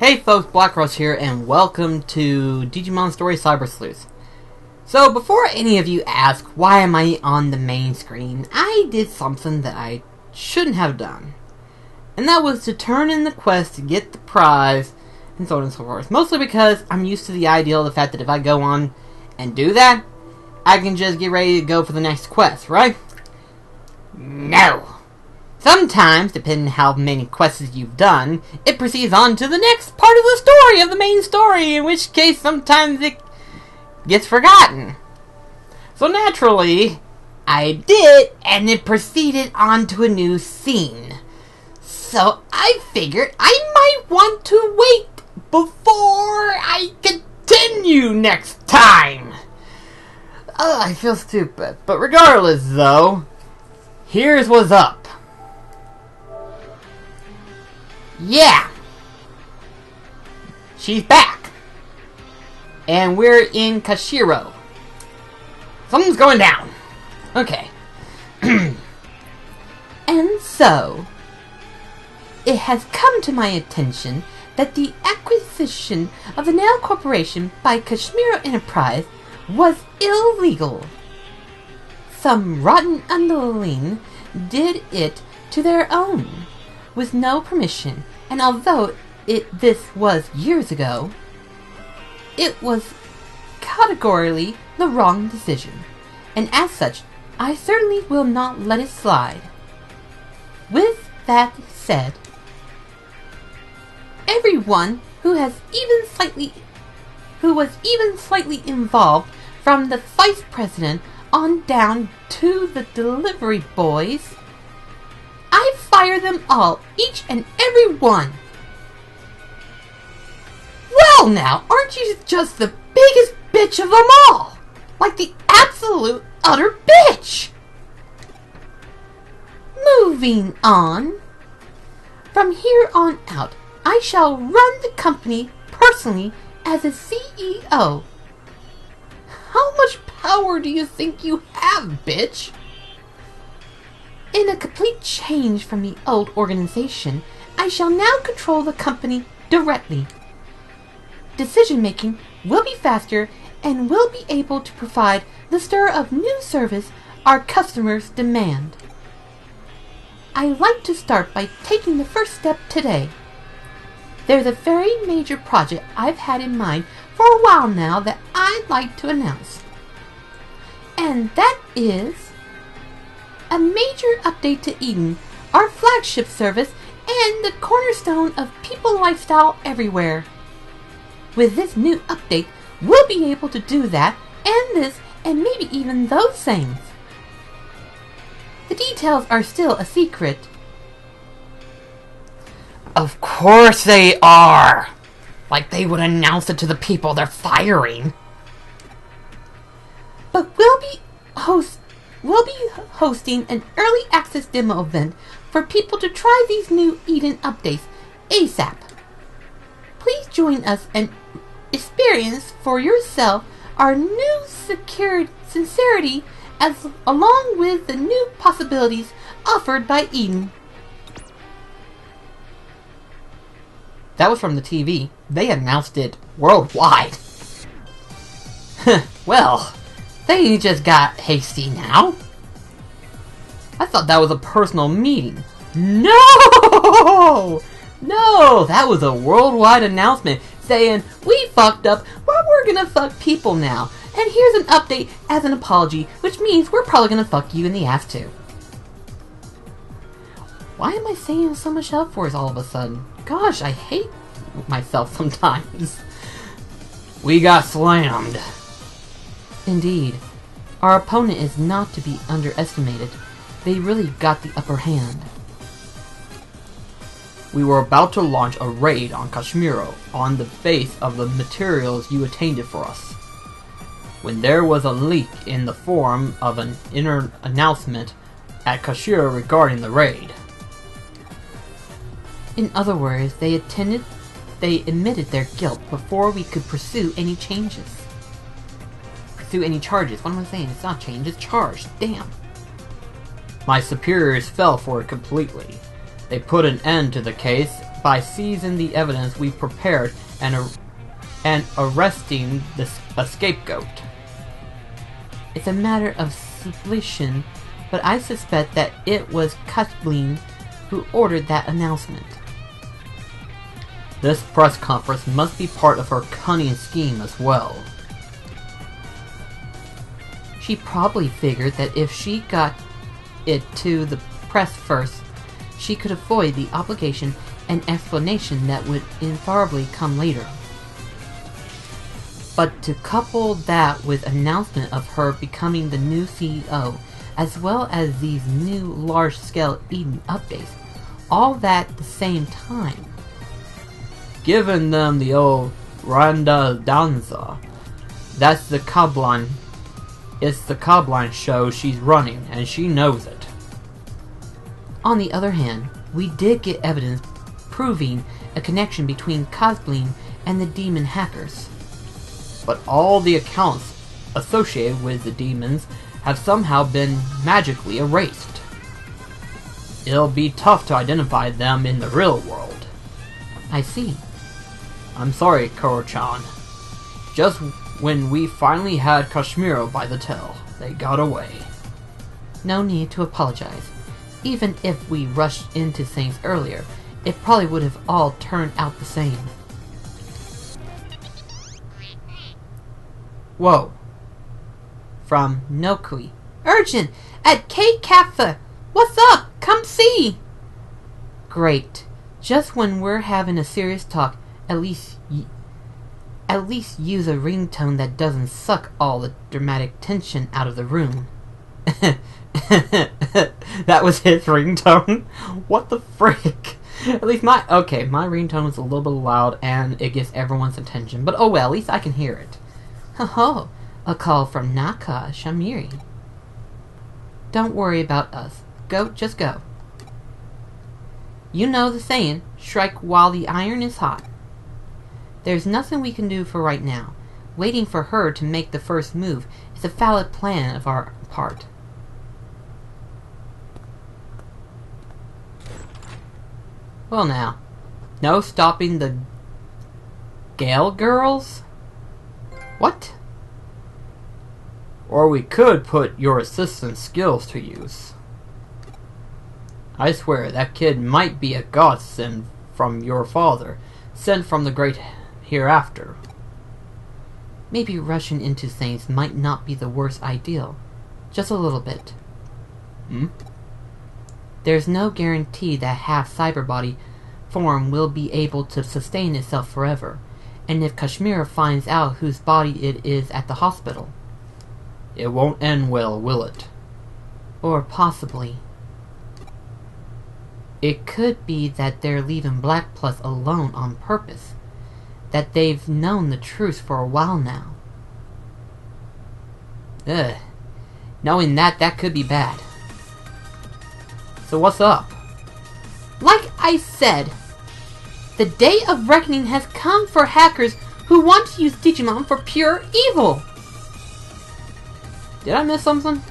Hey folks, Blackrose here, and welcome to Digimon Story Cyber Sleuth. So, before any of you ask, why am I on the main screen, I did something that I shouldn't have done. And that was to turn in the quest to get the prize, and so on and so forth. Mostly because I'm used to the idea of the fact that if I go on and do that, I can just get ready to go for the next quest, right? No! Sometimes, depending on how many quests you've done, it proceeds on to the next part of the story, of the main story, in which case sometimes it gets forgotten. So naturally, I did, and it proceeded on to a new scene. So I figured I might want to wait before I continue next time. I feel stupid, but regardless though, here's what's up. Yeah! She's back! And we're in Kashiro. Something's going down. Okay. And so, it has come to my attention that the acquisition of the Nail Corporation by Kashmiro Enterprise was illegal. Some rotten underling did it to their own, with no permission. And although this was years ago, it was categorically the wrong decision, and as such, I certainly will not let it slide. With that said, everyone who was even slightly involved, from the vice president on down to the delivery boys, I fire them all, each and every one. Well now, aren't you just the biggest bitch of them all? Like the absolute utter bitch! Moving on. From here on out, I shall run the company personally as a CEO. How much power do you think you have, bitch? In a complete change from the old organization, I shall now control the company directly. Decision-making will be faster and will be able to provide the stir of new service our customers demand. I'd like to start by taking the first step today. There's a very major project I've had in mind for a while now that I'd like to announce. And that is a major update to Eden, our flagship service and the cornerstone of people lifestyle everywhere. With this new update, we'll be able to do that, and this, and maybe even those things. The details are still a secret. Of course they are! Like they would announce it to the people they're firing. But we'll be hosting an early access demo event for people to try these new Eden updates ASAP. Please join us and experience for yourself our new sincerity along with the new possibilities offered by Eden. That was from the TV. They announced it worldwide. Well, they just got hasty now. I thought that was a personal meeting. No! No! That was a worldwide announcement saying, we fucked up, but we're gonna fuck people now. And here's an update as an apology, which means we're probably gonna fuck you in the ass too. Why am I saying so much F words all of a sudden? Gosh, I hate myself sometimes. We got slammed. Indeed. Our opponent is not to be underestimated. They really got the upper hand. We were about to launch a raid on Kashmiro on the base of the materials you attained for us, when there was a leak in the form of an inner announcement at Kashmiro regarding the raid. In other words, they admitted their guilt before we could pursue any charges. What am I saying? It's not change, it's charge. Damn. My superiors fell for it completely. They put an end to the case by seizing the evidence we prepared and arresting a scapegoat. It's a matter of suspicion, but I suspect that it was Kathleen who ordered that announcement. This press conference must be part of her cunning scheme as well. She probably figured that if she got it to the press first, she could avoid the obligation and explanation that would invariably come later. But to couple that with announcement of her becoming the new CEO, as well as these new large-scale Eden updates, all that at the same time, giving them the old Randa Danza. That's the Kablan. It's the Kablan show she's running, and she knows it. On the other hand, we did get evidence proving a connection between Kablan and the demon hackers. But all the accounts associated with the demons have somehow been magically erased. It'll be tough to identify them in the real world. I see. I'm sorry, Koro-chan. Just when we finally had Kashmiro by the tail, they got away. No need to apologize. Even if we rushed into things earlier, it probably would have all turned out the same. Whoa. From Nokui. Urgent! At K-Cafe! What's up? Come see! Great. Just when we're having a serious talk, at least use a ringtone that doesn't suck all the dramatic tension out of the room. That was his ringtone? What the frick? At least my ringtone was a little bit loud and it gets everyone's attention. But oh well, at least I can hear it. Ho, a call from Naka Shamiri. Don't worry about us. Just go. You know the saying, strike while the iron is hot. There's nothing we can do for right now. Waiting for her to make the first move is a valid plan of our part. Well now, no stopping the Gale girls? What? Or we could put your assistant's skills to use. I swear that kid might be a godsend from your father, sent from the great hereafter. Maybe rushing into things might not be the worst ideal. Just a little bit. There's no guarantee that half cyberbody form will be able to sustain itself forever, and if Kashmira finds out whose body it is at the hospital, it won't end well, will it? Or possibly, it could be that they're leaving Black Plus alone on purpose, that they've known the truth for a while now. Ugh. Knowing that could be bad. So what's up? Like I said, the day of reckoning has come for hackers who want to use Digimon for pure evil. Did I miss something?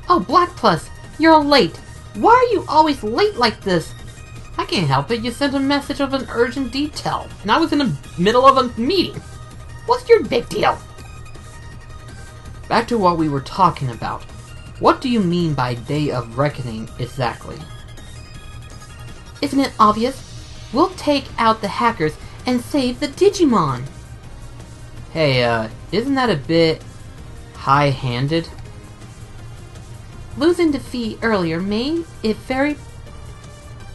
Oh, Black Plus, you're late. Why are you always late like this? I can't help it, you sent a message of an urgent detail, and I was in the middle of a meeting. What's your big deal? Back to what we were talking about. What do you mean by Day of Reckoning exactly? Isn't it obvious? We'll take out the hackers and save the Digimon. Hey, isn't that a bit high-handed? Losing defeat earlier made it very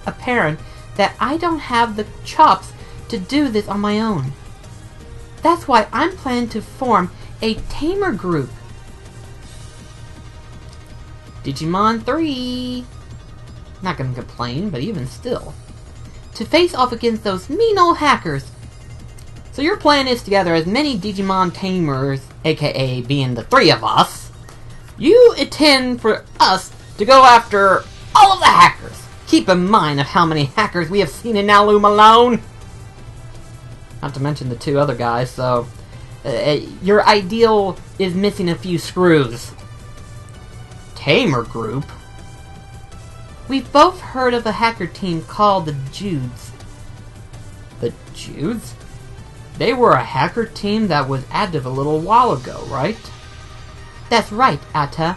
apparent that I don't have the chops to do this on my own. That's why I'm planning to form a tamer group. Digimon 3! Not gonna complain, but even still. To face off against those mean old hackers. So your plan is to gather as many Digimon tamers, aka being the three of us. You intend for us to go after all of the hackers. Keep in mind of how many hackers we have seen in Nalu Malone. Not to mention the two other guys, so your ideal is missing a few screws. Tamer group? We've both heard of a hacker team called the Judes. The Judes? They were a hacker team that was active a little while ago, right? That's right, Atta.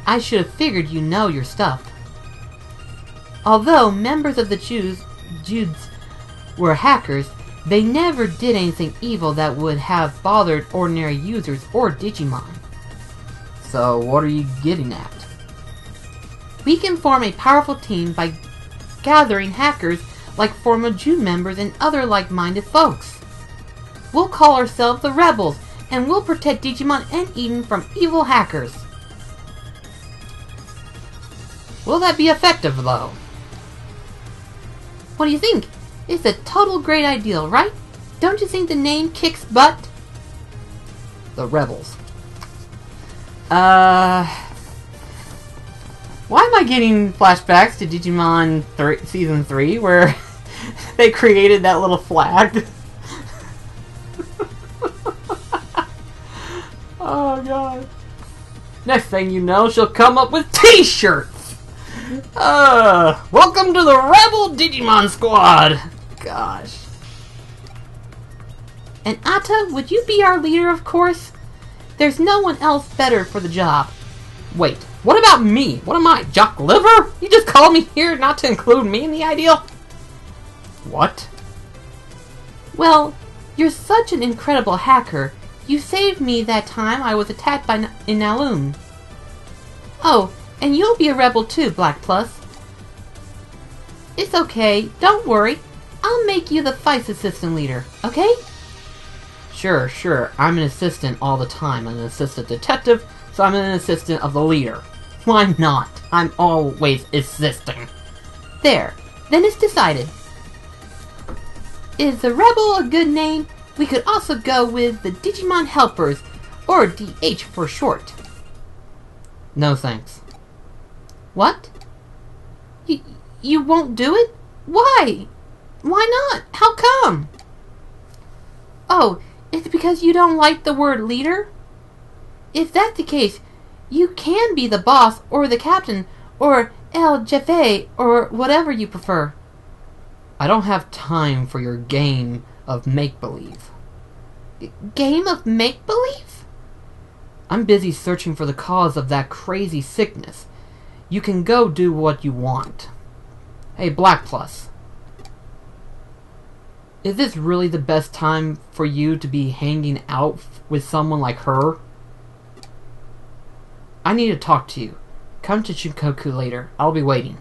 I should have figured you know your stuff. Although members of the Judes were hackers, they never did anything evil that would have bothered ordinary users or Digimon. So what are you getting at? We can form a powerful team by gathering hackers like former Jude members and other like-minded folks. We'll call ourselves the Rebels, and we'll protect Digimon and Eden from evil hackers. Will that be effective, though? What do you think? It's a total great idea, right? Don't you think the name kicks butt? The Rebels. Why am I getting flashbacks to Digimon Season 3, where they created that little flag? Oh god. Next thing you know, she'll come up with t-shirts! Welcome to the Rebel Digimon Squad! Gosh. And Atta, would you be our leader, of course? There's no one else better for the job. Wait, what about me? What am I, Jock Liver? You just called me here not to include me in the ideal? What? Well, you're such an incredible hacker. You saved me that time I was attacked by in Naloon. Oh, and you'll be a rebel too, Black Plus. It's okay, don't worry. I'll make you the Vice Assistant Leader, okay? Sure. I'm an assistant all the time. I'm an assistant detective, so I'm an assistant of the leader. Why not? I'm always assisting. There. Then it's decided. Is the Rebel a good name? We could also go with the Digimon Helpers, or DH for short. No thanks. What? You won't do it? Why? Why not? How come? Oh, it's because you don't like the word leader? If that's the case, you can be the boss, or the captain, or El Jefe, or whatever you prefer. I don't have time for your game of make-believe. Game of make-believe? I'm busy searching for the cause of that crazy sickness. You can go do what you want. Hey, Black Plus. Is this really the best time for you to be hanging out with someone like her? I need to talk to you. Come to Shikoku later. I'll be waiting.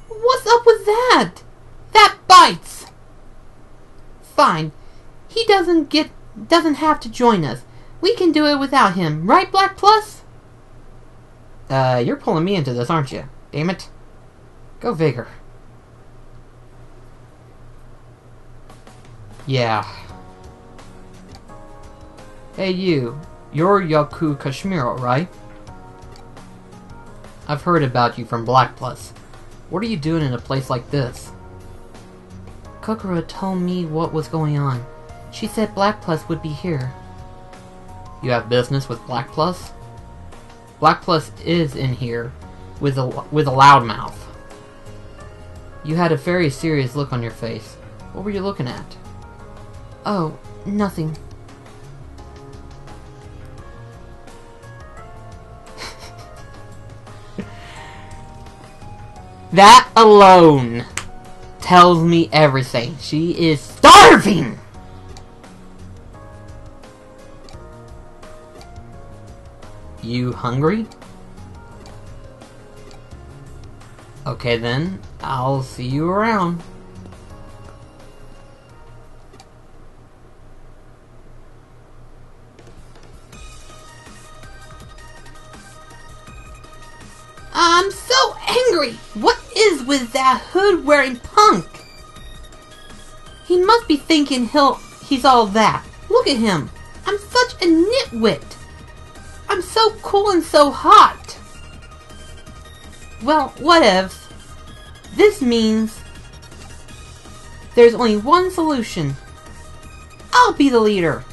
What's up with that? That bites! Fine. He doesn't have to join us. We can do it without him, right, Black Plus? You're pulling me into this, aren't you? Damn it. Go Vigor. Yeah. Hey you. You're Yaku Kashmiro, right? I've heard about you from Black Plus. What are you doing in a place like this? Kokoro told me what was going on. She said Black Plus would be here. You have business with Black Plus? Black Plus is in here with a loudmouth. You had a very serious look on your face. What were you looking at? Oh, nothing. That alone tells me everything. She is starving! You hungry? Okay then, I'll see you around. I'm so angry! What is with that hood-wearing punk? He must be thinking he's all that. Look at him. I'm such a nitwit. I'm so cool and so hot. Well, whatevs. This means there's only one solution. I'll be the leader.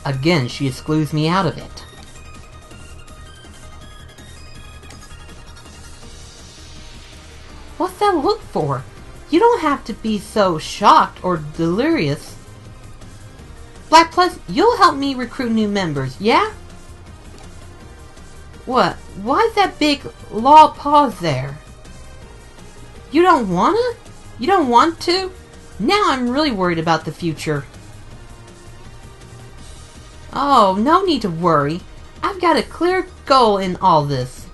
Again, she excludes me out of it. that look for? You don't have to be so shocked or delirious. Black Plus, you'll help me recruit new members, yeah? What? Why's that big law pause there? You don't wanna? You don't want to? Now I'm really worried about the future. Oh, no need to worry. I've got a clear goal in all this.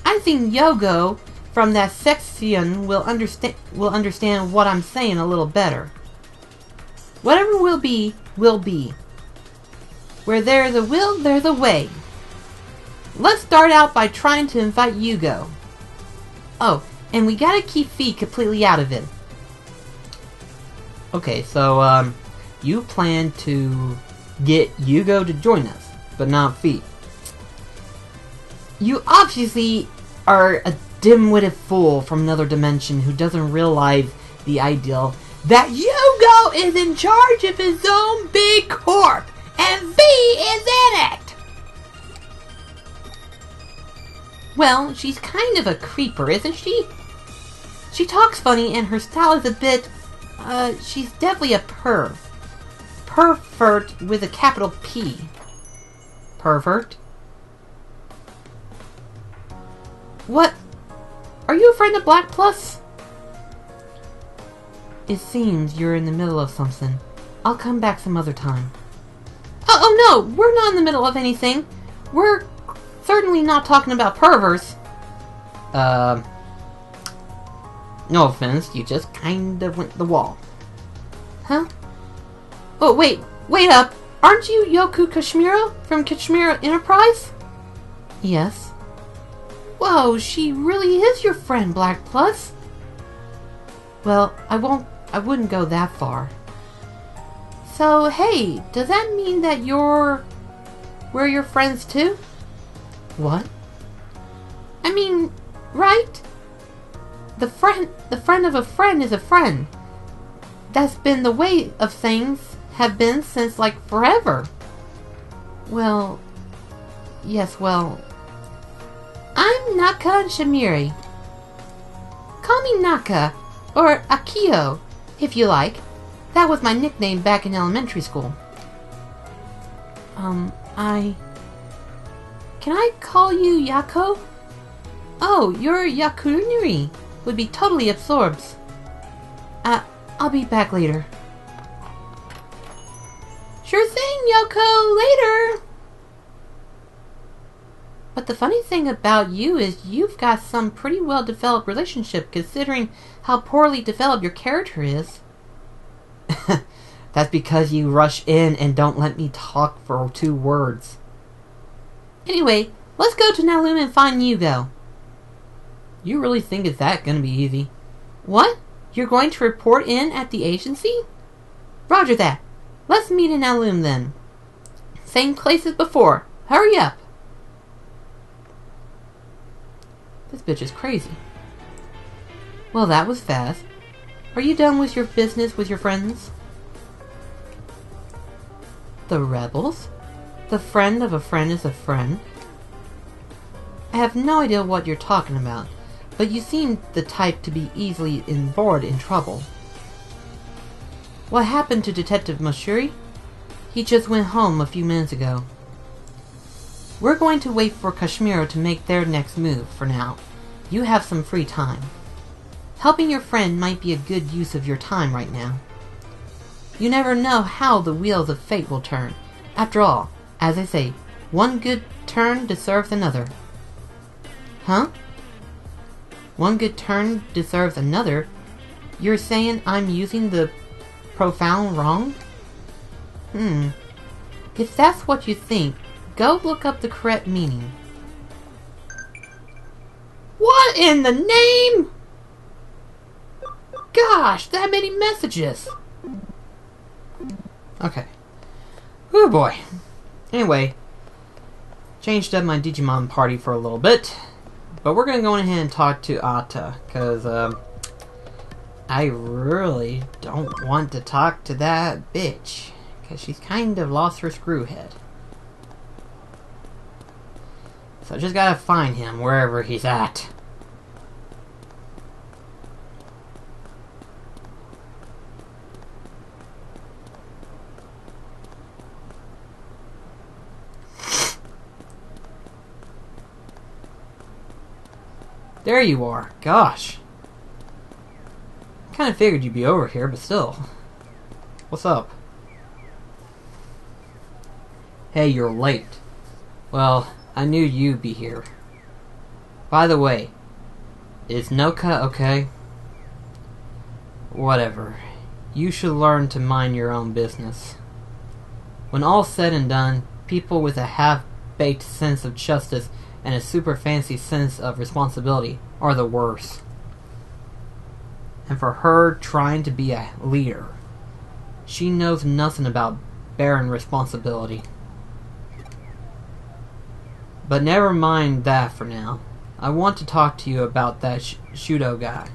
I think Yogo from that section will understand what I'm saying a little better. Whatever will be, will be. Where there's a will, there's a way. Let's start out by trying to invite Yugo. Oh, and we gotta keep Fee completely out of it. Okay, so, you plan to get Yugo to join us, but not Fee. You obviously are a dim-witted fool from another dimension who doesn't realize the ideal that Yugo is in charge of his own big corp, and V is in it! Well, she's kind of a creeper, isn't she? She talks funny and her style is a bit, she's definitely a perv. Pervert with a capital P. Pervert? What? Are you a friend of Black Plus? It seems you're in the middle of something. I'll come back some other time. Oh no! We're not in the middle of anything. We're certainly not talking about perverts. No offense, you just kind of went the wall. Huh? Oh, wait up! Aren't you Yoku Kashmira from Kashmira Enterprise? Yes. Whoa, she really is your friend, Black Plus. Well, I wouldn't go that far. So, hey, does that mean that we're your friends too? What? I mean, right? The friend of a friend is a friend. That's been the way of things have been since, like, forever. Well, yes, well, I'm Naka Shamiri. Call me Naka, or Akio, if you like. That was my nickname back in elementary school. Can I call you Yako? Oh, your Yakunuri would be totally absorbed. I'll be back later. Sure thing, Yoko, later! But the funny thing about you is you've got some pretty well-developed relationship considering how poorly developed your character is. That's because you rush in and don't let me talk for 2 words. Anyway, let's go to Naloom and find Yugo. You really think it's that gonna be easy? What? You're going to report in at the agency? Roger that. Let's meet in Naloom then. Same place as before. Hurry up. This bitch is crazy. Well, that was fast. Are you done with your business with your friends? The rebels? The friend of a friend is a friend? I have no idea what you're talking about, but you seem the type to be easily involved in trouble. What happened to Detective Mashuri? He just went home a few minutes ago. We're going to wait for Kashmira to make their next move for now. You have some free time. Helping your friend might be a good use of your time right now. You never know how the wheels of fate will turn. After all, as I say, one good turn deserves another. Huh? One good turn deserves another? You're saying I'm using the profound wrong? If that's what you think, go look up the correct meaning. What in the name? Gosh, that many messages! Okay. Oh boy. Anyway, changed up my Digimon party for a little bit, but we're gonna go ahead and talk to Atta, because I really don't want to talk to that bitch, because she's kind of lost her screw head. So I just gotta find him wherever he's at. there you are. Gosh. Kinda figured you'd be over here, but still. What's up? Hey, you're late. Well, I knew you'd be here. By the way, is Noka okay? Whatever. You should learn to mind your own business. When all's said and done, people with a half-baked sense of justice and a super fancy sense of responsibility are the worst. And for her trying to be a leader, she knows nothing about bearing responsibility. But never mind that for now. I want to talk to you about that Shudo guy.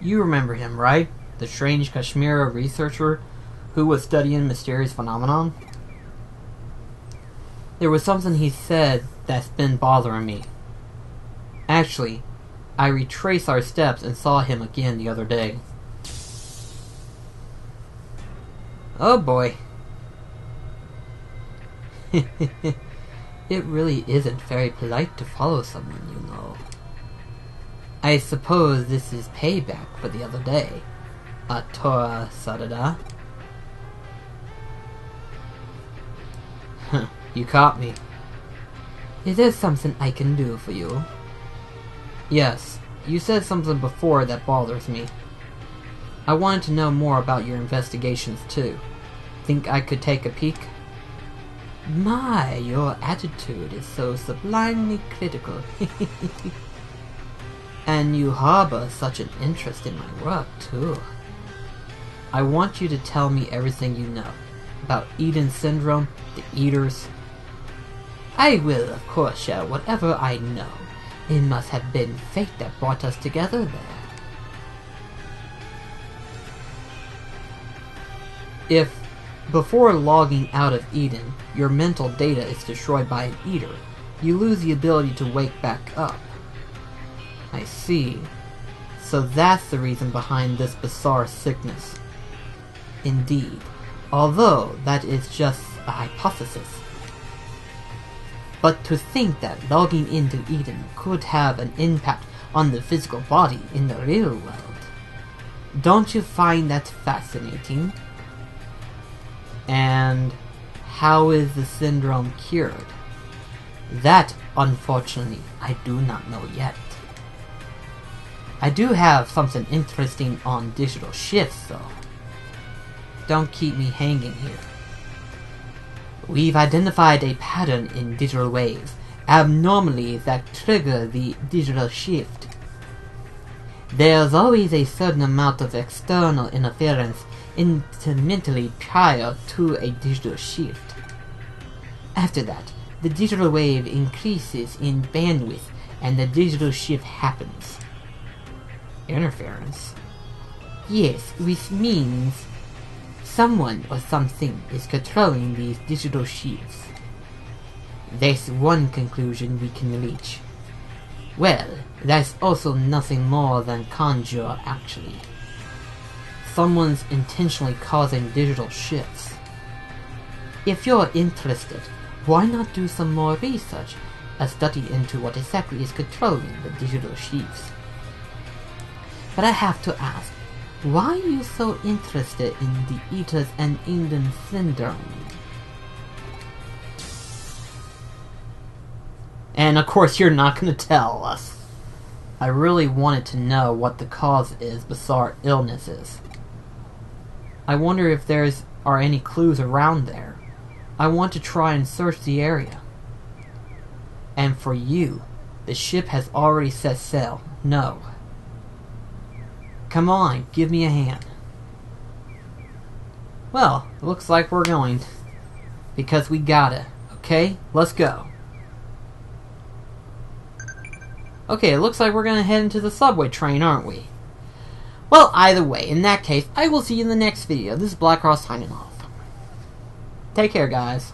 You remember him, right? The strange Kashmira researcher who was studying mysterious phenomenon? There was something he said that's been bothering me. Actually, I retraced our steps and saw him again the other day. Oh boy. It really isn't very polite to follow someone, you know. I suppose this is payback for the other day. Atora Sadada. You caught me. Is there something I can do for you? Yes, you said something before that bothers me. I wanted to know more about your investigations too. Think I could take a peek? My, your attitude is so sublimely critical. And you harbor such an interest in my work, too. I want you to tell me everything you know. About Eden Syndrome, the Eaters. I will, of course, share whatever I know. It must have been fate that brought us together there. If, before logging out of Eden, your mental data is destroyed by an Eater, you lose the ability to wake back up. I see. So that's the reason behind this bizarre sickness. Indeed, although that is just a hypothesis. But to think that logging into Eden could have an impact on the physical body in the real world. Don't you find that fascinating? And how is the syndrome cured? That, unfortunately, I do not know yet. I do have something interesting on digital shifts, though. Don't keep me hanging here. We've identified a pattern in digital waves, abnormalities that trigger the digital shift. There's always a certain amount of external interference intermittently prior to a digital shift. After that, the digital wave increases in bandwidth and the digital shift happens. Interference? Yes, which means someone or something is controlling these digital shifts. There's one conclusion we can reach. Well, that's also nothing more than conjure, actually. Someone's intentionally causing digital shifts. If you're interested, why not do some more research, a study into what exactly is controlling the digital shifts? But I have to ask, why are you so interested in the Eaters and Eden Syndrome? And of course you're not going to tell us. I really wanted to know what the cause is bizarre illness is. I wonder if are any clues around there. I want to try and search the area. And for you, the ship has already set sail. No. Come on, give me a hand. Well, it looks like we're going. Because we gotta. Okay, let's go. Okay, it looks like we're gonna head into the subway train, aren't we? Well, either way, in that case, I will see you in the next video. This is Black Cross signing off. Take care, guys.